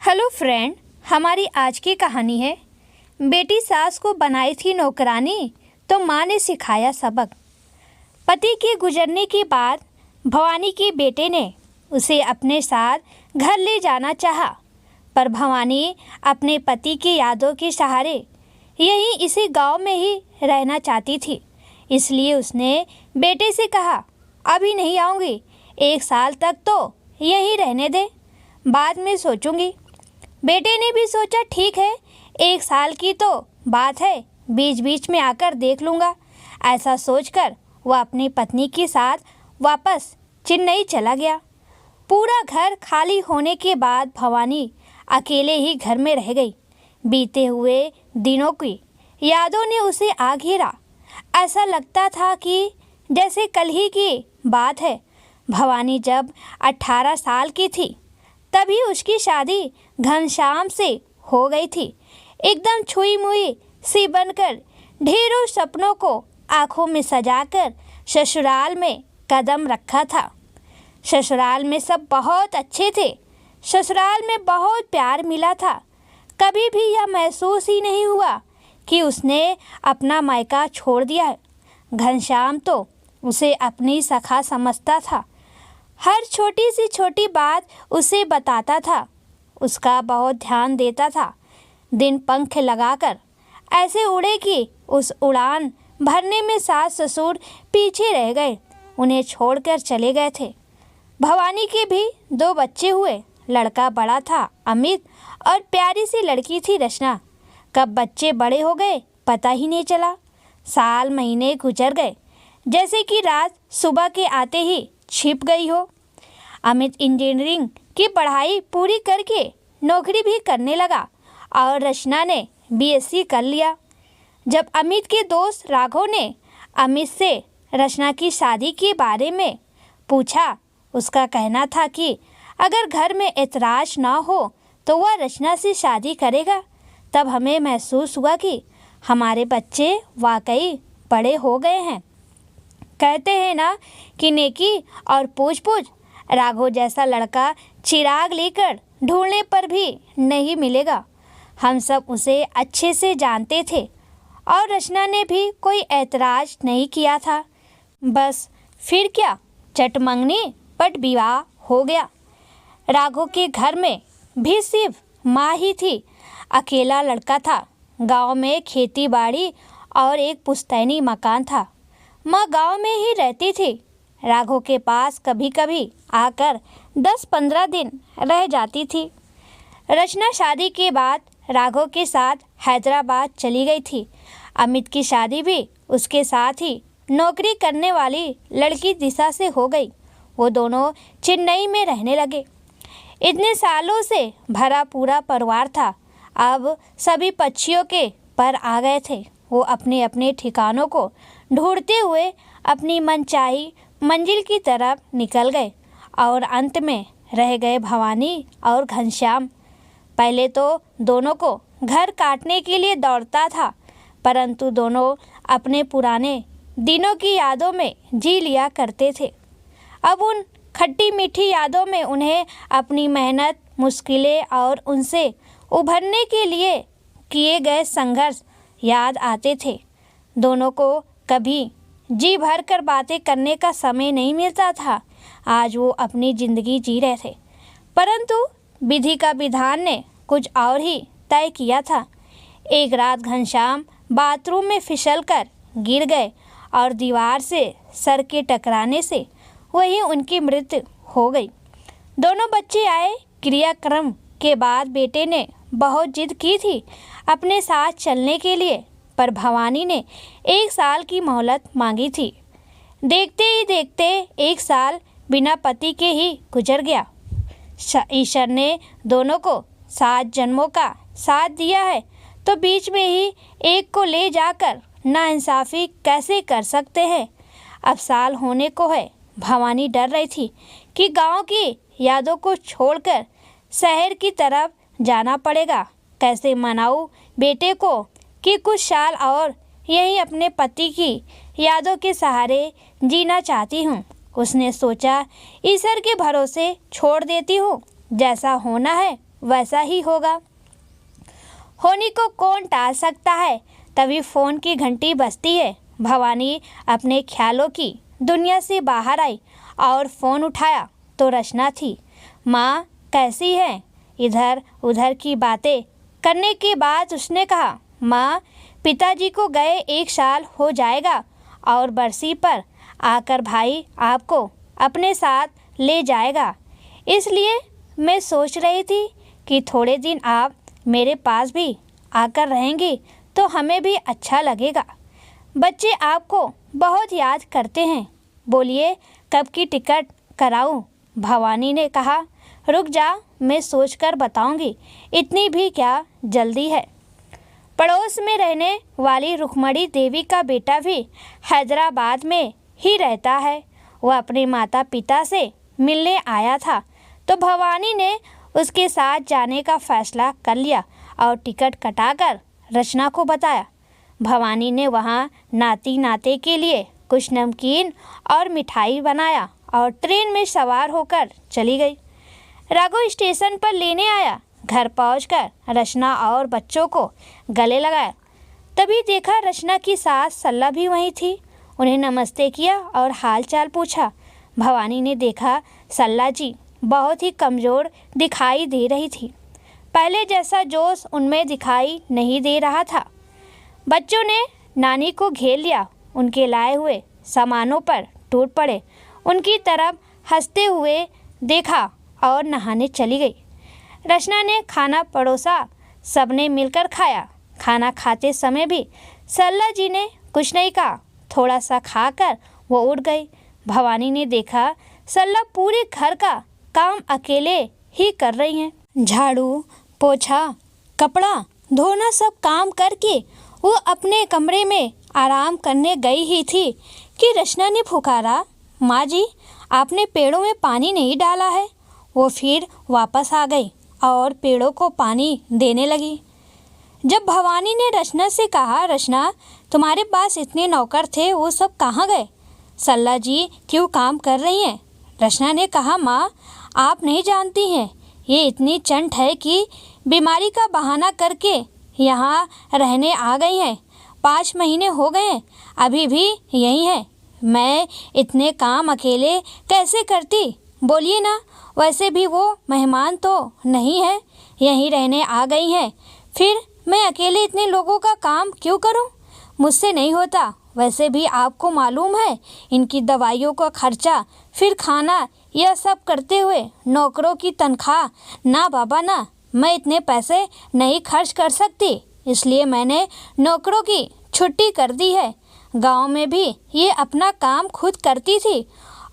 Hello friend, हमारी आज की कहानी है बेटी सास को बनाई थी नौकरानी तो माँ ने सिखाया सबक। पति के गुजरने के बाद भवानी के बेटे ने उसे अपने साथ घर ले जाना चाहा, पर भवानी अपने पति की यादों के सहारे यहीं इसी गांव में ही रहना चाहती थी। इसलिए उसने बेटे से कहा, अभी नहीं आऊँगी, 1 साल तक तो यहीं रहने दे, बाद में सोचूंगी। बेटे ने भी सोचा, ठीक है, 1 साल की तो बात है, बीच बीच में आकर देख लूँगा। ऐसा सोचकर वह अपनी पत्नी के साथ वापस चेन्नई चला गया। पूरा घर खाली होने के बाद भवानी अकेले ही घर में रह गई। बीते हुए दिनों की यादों ने उसे आ घेरा। ऐसा लगता था कि जैसे कल ही की बात है। भवानी जब 18 साल की थी तभी उसकी शादी घनश्याम से हो गई थी। एकदम छुई मुई सी बनकर ढेरों सपनों को आंखों में सजाकर ससुराल में कदम रखा था। ससुराल में सब बहुत अच्छे थे। ससुराल में बहुत प्यार मिला था। कभी भी यह महसूस ही नहीं हुआ कि उसने अपना मायका छोड़ दिया है। घनश्याम तो उसे अपनी सखा समझता था। हर छोटी सी छोटी बात उसे बताता था। उसका बहुत ध्यान देता था। दिन पंख लगाकर ऐसे उड़े कि उस उड़ान भरने में सास ससुर पीछे रह गए, उन्हें छोड़कर चले गए थे। भवानी के भी 2 बच्चे हुए। लड़का बड़ा था अमित और प्यारी सी लड़की थी रचना। कब बच्चे बड़े हो गए पता ही नहीं चला। साल महीने गुजर गए जैसे कि रात सुबह के आते ही छिप गई हो। अमित इंजीनियरिंग की पढ़ाई पूरी करके नौकरी भी करने लगा और रचना ने बीएससी कर लिया। जब अमित के दोस्त राघव ने अमित से रचना की शादी के बारे में पूछा, उसका कहना था कि अगर घर में ऐतराज ना हो तो वह रचना से शादी करेगा। तब हमें महसूस हुआ कि हमारे बच्चे वाकई बड़े हो गए हैं। कहते हैं ना कि नेकी और पूछ पूछ। राघव जैसा लड़का चिराग लेकर ढूंढने पर भी नहीं मिलेगा। हम सब उसे अच्छे से जानते थे और रचना ने भी कोई ऐतराज नहीं किया था। बस फिर क्या, चट मंगनी पट विवाह हो गया। राघव के घर में भी सिर्फ माँ ही थी। अकेला लड़का था। गांव में खेती बाड़ी और एक पुश्तैनी मकान था। माँ गांव में ही रहती थी। राघव के पास कभी कभी आकर 10-15 दिन रह जाती थी। रचना शादी के बाद राघव के साथ हैदराबाद चली गई थी। अमित की शादी भी उसके साथ ही नौकरी करने वाली लड़की दिशा से हो गई। वो दोनों चेन्नई में रहने लगे। इतने सालों से भरा पूरा परिवार था। अब सभी पक्षियों के पर आ गए थे। वो अपने अपने ठिकानों को ढूंढते हुए अपनी मनचाही मंजिल की तरफ निकल गए और अंत में रह गए भवानी और घनश्याम। पहले तो दोनों को घर काटने के लिए दौड़ता था, परंतु दोनों अपने पुराने दिनों की यादों में जी लिया करते थे। अब उन खट्टी मीठी यादों में उन्हें अपनी मेहनत, मुश्किलें और उनसे उभरने के लिए किए गए संघर्ष याद आते थे। दोनों को कभी जी भर कर बातें करने का समय नहीं मिलता था। आज वो अपनी ज़िंदगी जी रहे थे, परंतु विधि का विधान ने कुछ और ही तय किया था। एक रात घनश्याम बाथरूम में फिसलकर गिर गए और दीवार से सर के टकराने से वहीं उनकी मृत्यु हो गई। दोनों बच्चे आए। क्रियाक्रम के बाद बेटे ने बहुत जिद की थी अपने साथ चलने के लिए, पर भवानी ने 1 साल की मोहलत मांगी थी। देखते ही देखते 1 साल बिना पति के ही गुजर गया। ईश्वर ने दोनों को 7 जन्मों का साथ दिया है, तो बीच में ही एक को ले जाकर नाइंसाफ़ी कैसे कर सकते हैं। अब साल होने को है। भवानी डर रही थी कि गांव की यादों को छोड़कर शहर की तरफ जाना पड़ेगा। कैसे मनाऊं बेटे को कि कुछ साल और यहीं अपने पति की यादों के सहारे जीना चाहती हूँ। उसने सोचा, ईश्वर के भरोसे छोड़ देती हूँ, जैसा होना है वैसा ही होगा। होनी को कौन टाल सकता है। तभी फ़ोन की घंटी बजती है। भवानी अपने ख्यालों की दुनिया से बाहर आई और फ़ोन उठाया तो रचना थी। माँ कैसी है? इधर उधर की बातें करने के बाद उसने कहा, माँ पिताजी को गए 1 साल हो जाएगा और बरसी पर आकर भाई आपको अपने साथ ले जाएगा। इसलिए मैं सोच रही थी कि थोड़े दिन आप मेरे पास भी आकर रहेंगी तो हमें भी अच्छा लगेगा। बच्चे आपको बहुत याद करते हैं। बोलिए कब की टिकट कराऊं? भवानी ने कहा, रुक जा, मैं सोचकर बताऊंगी। इतनी भी क्या जल्दी है। पड़ोस में रहने वाली रुक्मणी देवी का बेटा भी हैदराबाद में ही रहता है। वह अपने माता पिता से मिलने आया था तो भवानी ने उसके साथ जाने का फैसला कर लिया और टिकट कटाकर रचना को बताया। भवानी ने वहाँ नाती नाते के लिए कुछ नमकीन और मिठाई बनाया और ट्रेन में सवार होकर चली गई। राघव स्टेशन पर लेने आया। घर पहुंचकर रचना और बच्चों को गले लगाया। तभी देखा रचना की सास सल्ला भी वहीं थी। उन्हें नमस्ते किया और हाल चाल पूछा। भवानी ने देखा सल्ला जी बहुत ही कमज़ोर दिखाई दे रही थी। पहले जैसा जोश उनमें दिखाई नहीं दे रहा था। बच्चों ने नानी को घेर लिया। उनके लाए हुए सामानों पर टूट पड़े। उनकी तरफ हंसते हुए देखा और नहाने चली गई। रचना ने खाना परोसा। सबने मिलकर खाया। खाना खाते समय भी सल्ला जी ने कुछ नहीं कहा। थोड़ा सा खाकर वो उठ गई। भवानी ने देखा सल्ला पूरे घर का काम अकेले ही कर रही हैं। झाड़ू पोछा कपड़ा धोना सब काम करके वो अपने कमरे में आराम करने गई ही थी कि रचना ने पुकारा, माँ जी आपने पेड़ों में पानी नहीं डाला है। वो फिर वापस आ गई और पेड़ों को पानी देने लगी। जब भवानी ने रचना से कहा, रचना तुम्हारे पास इतने नौकर थे वो सब कहाँ गए? सल्ला जी क्यों काम कर रही हैं? रचना ने कहा, माँ आप नहीं जानती हैं ये इतनी चंट है कि बीमारी का बहाना करके यहाँ रहने आ गई हैं। 5 महीने हो गए हैं अभी भी यही है। मैं इतने काम अकेले कैसे करती? बोलिए ना। वैसे भी वो मेहमान तो नहीं है, यहीं रहने आ गई हैं। फिर मैं अकेले इतने लोगों का काम क्यों करूं? मुझसे नहीं होता। वैसे भी आपको मालूम है इनकी दवाइयों का खर्चा, फिर खाना, यह सब करते हुए नौकरों की तनख्वाह। ना बाबा ना, मैं इतने पैसे नहीं खर्च कर सकती। इसलिए मैंने नौकरों की छुट्टी कर दी है। गांव में भी ये अपना काम खुद करती थी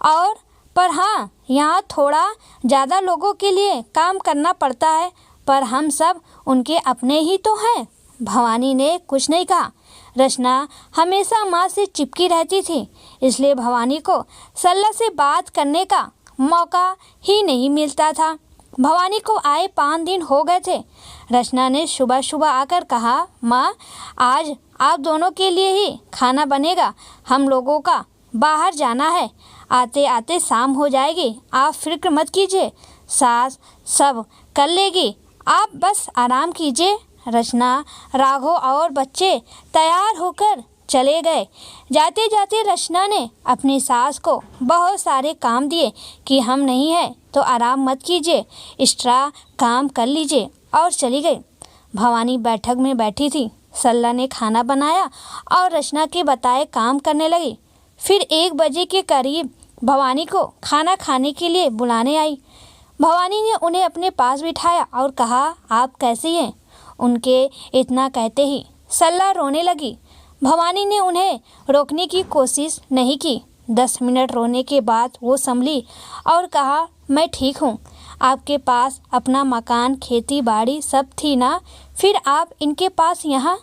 और पर हाँ यहाँ थोड़ा ज़्यादा लोगों के लिए काम करना पड़ता है, पर हम सब उनके अपने ही तो हैं। भवानी ने कुछ नहीं कहा। रचना हमेशा माँ से चिपकी रहती थी, इसलिए भवानी को सल्ला से बात करने का मौका ही नहीं मिलता था। भवानी को आए 5 दिन हो गए थे। रचना ने सुबह सुबह आकर कहा, माँ आज आप दोनों के लिए ही खाना बनेगा। हम लोगों का बाहर जाना है। आते आते शाम हो जाएगी। आप फिक्र मत कीजिए, सास सब कर लेगी, आप बस आराम कीजिए। रचना, राघव और बच्चे तैयार होकर चले गए। जाते जाते रचना ने अपनी सास को बहुत सारे काम दिए कि हम नहीं हैं तो आराम मत कीजिए, एक्स्ट्रा काम कर लीजिए, और चली गई। भवानी बैठक में बैठी थी। सल्ला ने खाना बनाया और रचना के बताए काम करने लगी। फिर 1 बजे के करीब भवानी को खाना खाने के लिए बुलाने आई। भवानी ने उन्हें अपने पास बिठाया और कहा, आप कैसी हैं? उनके इतना कहते ही सल्ला रोने लगी। भवानी ने उन्हें रोकने की कोशिश नहीं की। 10 मिनट रोने के बाद वो संभली और कहा, मैं ठीक हूँ। आपके पास अपना मकान, खेती बाड़ी सब थी ना, फिर आप इनके पास यहाँ?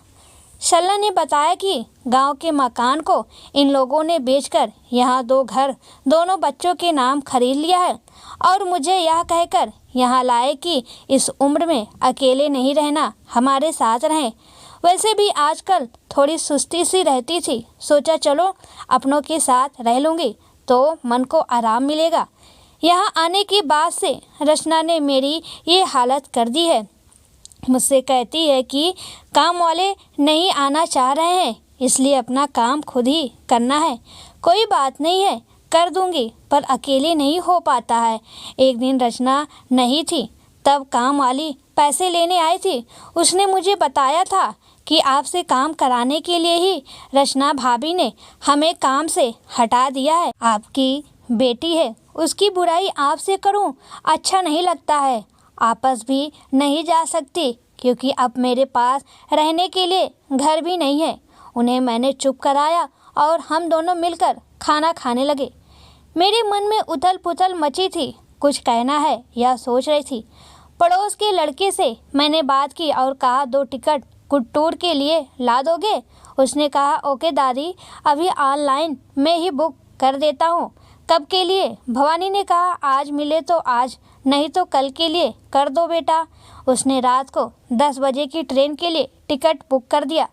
सल्ला ने बताया कि गांव के मकान को इन लोगों ने बेचकर यहाँ 2 घर दोनों बच्चों के नाम खरीद लिया है और मुझे यह कहकर यहाँ लाए कि इस उम्र में अकेले नहीं रहना, हमारे साथ रहें। वैसे भी आजकल थोड़ी सुस्ती सी रहती थी, सोचा चलो अपनों के साथ रह लूँगी तो मन को आराम मिलेगा। यहाँ आने के बाद से रचना ने मेरी ये हालत कर दी है। मुझसे कहती है कि काम वाले नहीं आना चाह रहे हैं, इसलिए अपना काम खुद ही करना है। कोई बात नहीं है, कर दूंगी, पर अकेले नहीं हो पाता है। एक दिन रचना नहीं थी, तब काम वाली पैसे लेने आई थी। उसने मुझे बताया था कि आपसे काम कराने के लिए ही रचना भाभी ने हमें काम से हटा दिया है। आपकी बेटी है, उसकी बुराई आपसे करूं अच्छा नहीं लगता है। आपस भी नहीं जा सकती क्योंकि अब मेरे पास रहने के लिए घर भी नहीं है। उन्हें मैंने चुप कराया और हम दोनों मिलकर खाना खाने लगे। मेरे मन में उथल पुथल मची थी, कुछ कहना है या सोच रही थी। पड़ोस के लड़के से मैंने बात की और कहा 2 टिकट टूर के लिए ला दोगे? उसने कहा ओके दादी, अभी ऑनलाइन में ही बुक कर देता हूँ। कब के लिए? भवानी ने कहा आज मिले तो आज, नहीं तो कल के लिए कर दो बेटा। उसने रात को 10 बजे की ट्रेन के लिए टिकट बुक कर दिया।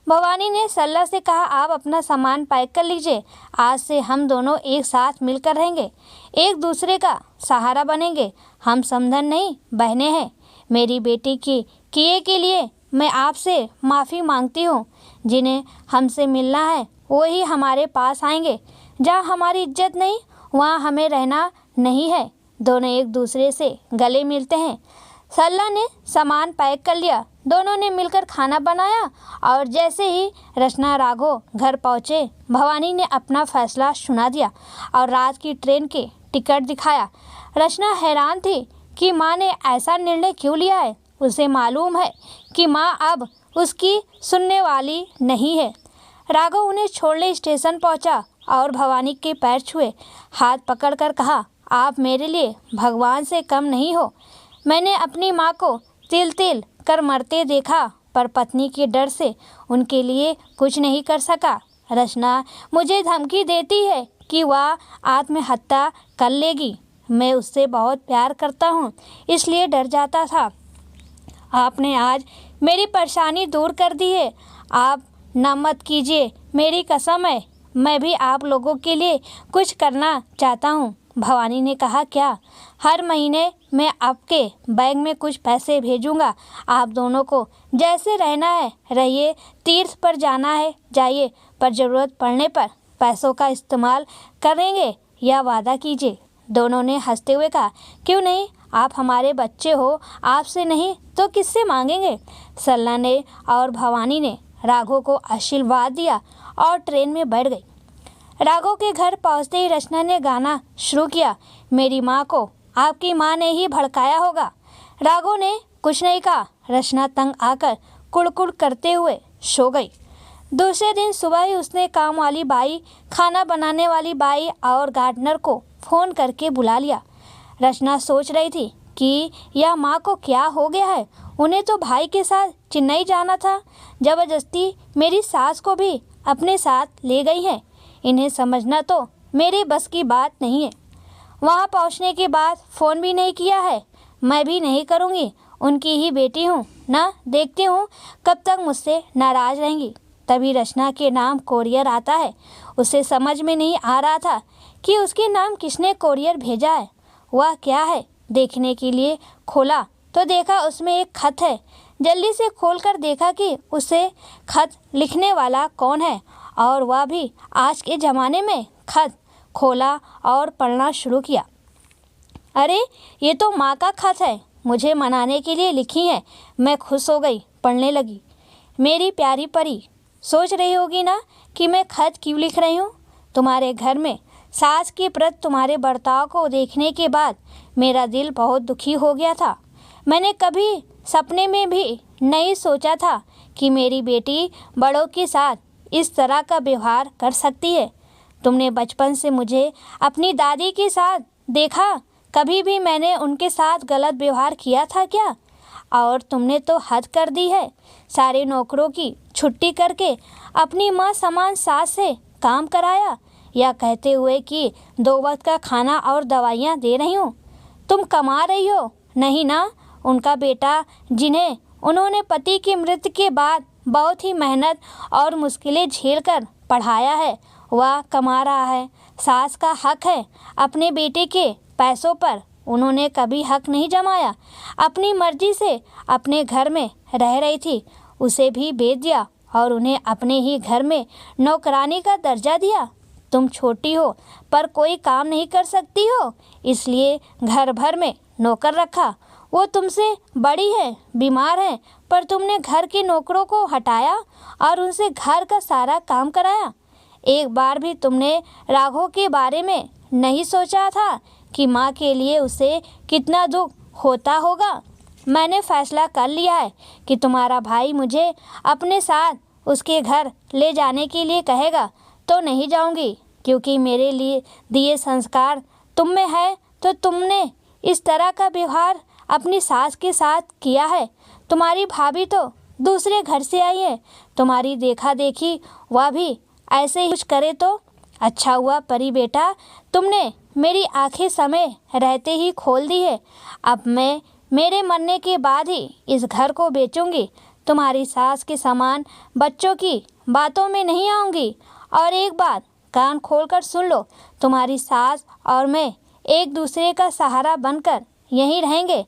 भवानी ने सरला से कहा आप अपना सामान पैक कर लीजिए, आज से हम दोनों एक साथ मिलकर रहेंगे, एक दूसरे का सहारा बनेंगे। हम समधन नहीं, बहनें हैं। मेरी बेटी की किए के लिए मैं आपसे माफ़ी मांगती हूँ। जिन्हें हमसे मिलना है वो ही हमारे पास आएंगे। जहाँ हमारी इज्जत नहीं, वहाँ हमें रहना नहीं है। दोनों एक दूसरे से गले मिलते हैं। सरला ने सामान पैक कर लिया। दोनों ने मिलकर खाना बनाया और जैसे ही रचना राघव घर पहुँचे, भवानी ने अपना फैसला सुना दिया और रात की ट्रेन के टिकट दिखाया। रचना हैरान थी कि माँ ने ऐसा निर्णय क्यों लिया है। उसे मालूम है कि माँ अब उसकी सुनने वाली नहीं है। राघव उन्हें छोड़ने स्टेशन पहुँचा और भवानी के पैर छुए, हाथ पकड़कर कहा आप मेरे लिए भगवान से कम नहीं हो। मैंने अपनी माँ को तिल तिल कर मरते देखा, पर पत्नी के डर से उनके लिए कुछ नहीं कर सका। रचना मुझे धमकी देती है कि वह आत्महत्या कर लेगी। मैं उससे बहुत प्यार करता हूँ, इसलिए डर जाता था। आपने आज मेरी परेशानी दूर कर दी है। आप ना मत कीजिए, मेरी कसम है। मैं भी आप लोगों के लिए कुछ करना चाहता हूँ। भवानी ने कहा क्या? हर महीने मैं आपके बैंक में कुछ पैसे भेजूंगा। आप दोनों को जैसे रहना है रहिए, तीर्थ पर जाना है जाइए, पर ज़रूरत पड़ने पर पैसों का इस्तेमाल करेंगे, यह वादा कीजिए। दोनों ने हंसते हुए कहा क्यों नहीं, आप हमारे बच्चे हो, आपसे नहीं तो किससे मांगेंगे। सरला ने और भवानी ने राघव को आशीर्वाद दिया और ट्रेन में बैठ गई। राघव के घर पहुंचते ही रचना ने गाना शुरू किया। मेरी माँ को आपकी माँ ने ही भड़काया होगा। राघव ने कुछ नहीं कहा। रचना तंग आकर कुड़कुड़ करते हुए सो गई। दूसरे दिन सुबह ही उसने काम वाली बाई, खाना बनाने वाली बाई और गार्डनर को फ़ोन करके बुला लिया। रचना सोच रही थी कि यह माँ को क्या हो गया है। उन्हें तो भाई के साथ चेन्नई जाना था, ज़बरदस्ती मेरी सास को भी अपने साथ ले गई है। इन्हें समझना तो मेरे बस की बात नहीं है। वहाँ पहुँचने के बाद फ़ोन भी नहीं किया है। मैं भी नहीं करूँगी, उनकी ही बेटी हूँ ना, देखती हूँ कब तक मुझसे नाराज़ रहेंगी। तभी रचना के नाम कोरियर आता है। उसे समझ में नहीं आ रहा था कि उसके नाम किसने कोरियर भेजा है। वह क्या है देखने के लिए खोला तो देखा उसमें एक खत है। जल्दी से खोलकर देखा कि उसे खत लिखने वाला कौन है, और वह भी आज के ज़माने में। खत खोला और पढ़ना शुरू किया। अरे ये तो माँ का खत है, मुझे मनाने के लिए लिखी है। मैं खुश हो गई, पढ़ने लगी। मेरी प्यारी परी, सोच रही होगी ना कि मैं खत क्यों लिख रही हूँ। तुम्हारे घर में सास के प्रति तुम्हारे बर्ताव को देखने के बाद मेरा दिल बहुत दुखी हो गया था। मैंने कभी सपने में भी नहीं सोचा था कि मेरी बेटी बड़ों के साथ इस तरह का व्यवहार कर सकती है। तुमने बचपन से मुझे अपनी दादी के साथ देखा, कभी भी मैंने उनके साथ गलत व्यवहार किया था क्या? और तुमने तो हद कर दी है। सारे नौकरों की छुट्टी करके अपनी माँ समान सास से काम कराया, या कहते हुए कि 2 वक्त का खाना और दवाइयाँ दे रही हूँ। तुम कमा रही हो नहीं ना? उनका बेटा, जिन्हें उन्होंने पति की मृत्यु के बाद बहुत ही मेहनत और मुश्किलें झेलकर पढ़ाया है, वह कमा रहा है। सास का हक है अपने बेटे के पैसों पर उन्होंने कभी हक नहीं जमाया। अपनी मर्जी से अपने घर में रह रही थी, उसे भी बेच दिया और उन्हें अपने ही घर में नौकरानी का दर्जा दिया। तुम छोटी हो पर कोई काम नहीं कर सकती हो, इसलिए घर भर में नौकर रखा। वो तुमसे बड़ी है, बीमार है, पर तुमने घर के नौकरों को हटाया और उनसे घर का सारा काम कराया। एक बार भी तुमने राघव के बारे में नहीं सोचा था कि माँ के लिए उसे कितना दुख होता होगा। मैंने फैसला कर लिया है कि तुम्हारा भाई मुझे अपने साथ उसके घर ले जाने के लिए कहेगा तो नहीं जाऊंगी, क्योंकि मेरे लिए दिए संस्कार तुम में है। तो तुमने इस तरह का व्यवहार अपनी सास के साथ किया है। तुम्हारी भाभी तो दूसरे घर से आई है, तुम्हारी देखा देखी वह भी ऐसे ही कुछ करे तो अच्छा हुआ परी बेटा, तुमने मेरी आंखें समय रहते ही खोल दी है। अब मैं मेरे मरने के बाद ही इस घर को बेचूंगी। तुम्हारी सास के समान बच्चों की बातों में नहीं आऊंगी। और एक बात कान खोलकर सुन लो, तुम्हारी सास और मैं एक दूसरे का सहारा बनकर यहीं रहेंगे।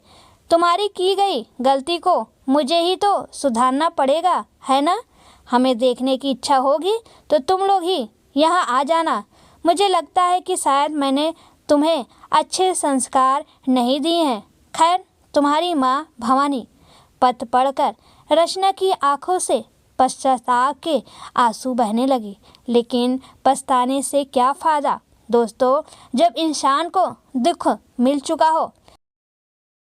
तुम्हारी की गई गलती को मुझे ही तो सुधारना पड़ेगा, है ना? हमें देखने की इच्छा होगी तो तुम लोग ही यहाँ आ जाना। मुझे लगता है कि शायद मैंने तुम्हें अच्छे संस्कार नहीं दिए हैं। खैर, तुम्हारी माँ भवानी। पत्र पढ़कर रचना की आंखों से पश्चाताप के आंसू बहने लगे। लेकिन पछताने से क्या फ़ायदा दोस्तों, जब इंसान को दुख मिल चुका हो